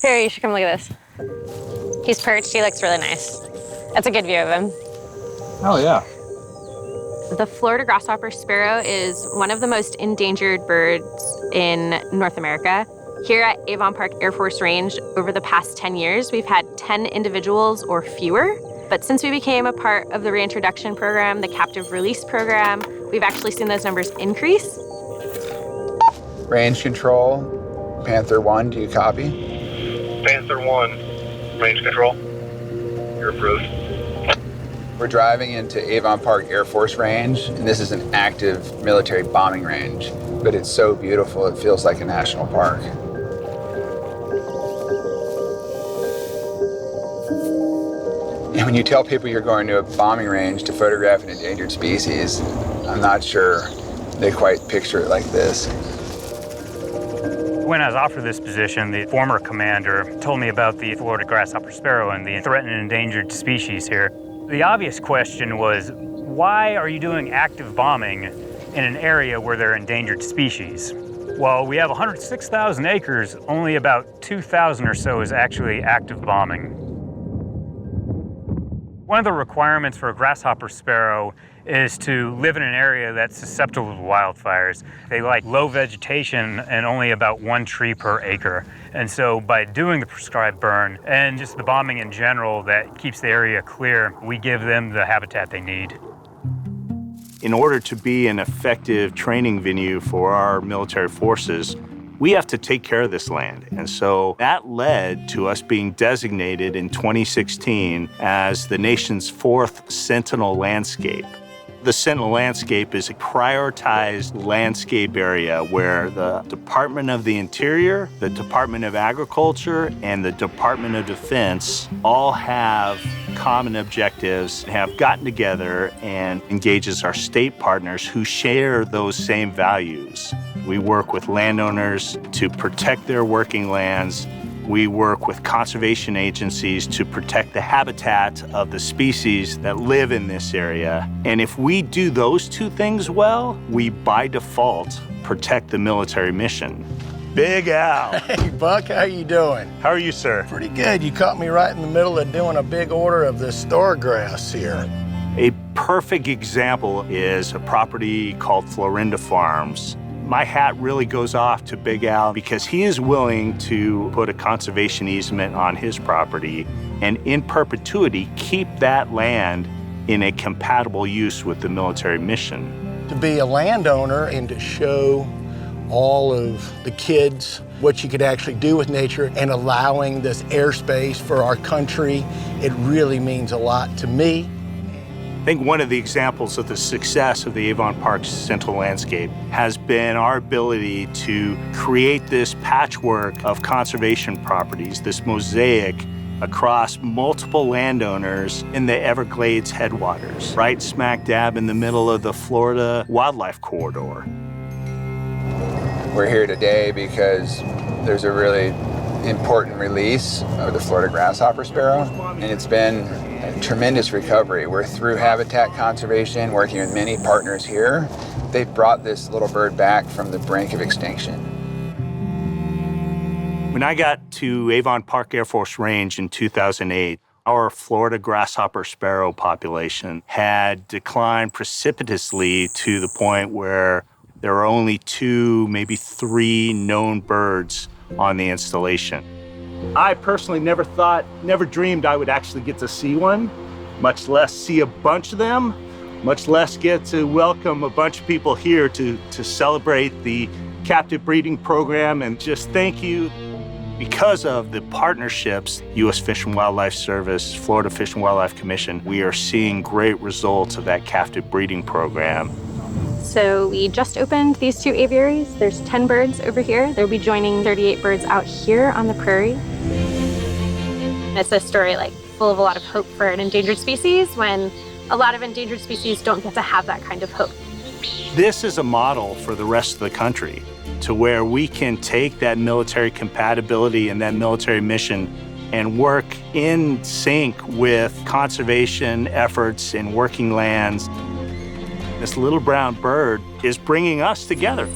Here, you should come look at this. He's perched, he looks really nice. That's a good view of him. Oh, yeah. The Florida Grasshopper Sparrow is one of the most endangered birds in North America. Here at Avon Park Air Force Range, over the past 10 years, we've had 10 individuals or fewer. But since we became a part of the reintroduction program, the captive release program, we've actually seen those numbers increase. Range control, Panther 1, do you copy? Panther 1, range control. You're approved. We're driving into Avon Park Air Force Range, and this is an active military bombing range, but it's so beautiful, it feels like a national park. And when you tell people you're going to a bombing range to photograph an endangered species, I'm not sure they quite picture it like this. When I was offered this position, the former commander told me about the Florida Grasshopper Sparrow and the threatened and endangered species here. The obvious question was, why are you doing active bombing in an area where there are endangered species? Well, we have 106,000 acres, only about 2,000 or so is actually active bombing. One of the requirements for a grasshopper sparrow is to live in an area that's susceptible to wildfires. They like low vegetation and only about 1 tree per acre. And so by doing the prescribed burn and just the bombing in general that keeps the area clear, we give them the habitat they need. In order to be an effective training venue for our military forces, we have to take care of this land. And so that led to us being designated in 2016 as the nation's 4th Sentinel landscape. The Sentinel landscape is a prioritized landscape area where the Department of the Interior, the Department of Agriculture, and the Department of Defense all have common objectives, have gotten together and engages our state partners who share those same values. We work with landowners to protect their working lands. We work with conservation agencies to protect the habitat of the species that live in this area. And if we do those 2 things well, we by default protect the military mission. Big Al. Hey, Buck, how you doing? How are you, sir? Pretty good. You caught me right in the middle of doing a big order of the store grass here. A perfect example is a property called Florinda Farms. My hat really goes off to Big Al because he is willing to put a conservation easement on his property and in perpetuity keep that land in a compatible use with the military mission. To be a landowner and to show all of the kids what you could actually do with nature and allowing this airspace for our country, it really means a lot to me. I think one of the examples of the success of the Avon Park Sentinel landscape has been our ability to create this patchwork of conservation properties, this mosaic across multiple landowners in the Everglades headwaters, right smack dab in the middle of the Florida Wildlife Corridor. We're here today because there's a really important release of the Florida Grasshopper Sparrow, and it's been a tremendous recovery. We're through habitat conservation, working with many partners here. They've brought this little bird back from the brink of extinction. When I got to Avon Park Air Force Range in 2008, our Florida grasshopper sparrow population had declined precipitously to the point where there were only 2, maybe 3 known birds on the installation. I personally never dreamed I would actually get to see one, much less see a bunch of them, much less get to welcome a bunch of people here to celebrate the captive breeding program and just thank you. Because of the partnerships, U.S. Fish and Wildlife Service, Florida Fish and Wildlife Commission, we are seeing great results of that captive breeding program. So we just opened these 2 aviaries. There's 10 birds over here. They'll be joining 38 birds out here on the prairie. It's a story full of a lot of hope for an endangered species when a lot of endangered species don't get to have that kind of hope. This is a model for the rest of the country to where we can take that military compatibility and that military mission and work in sync with conservation efforts in working lands. This little brown bird is bringing us together.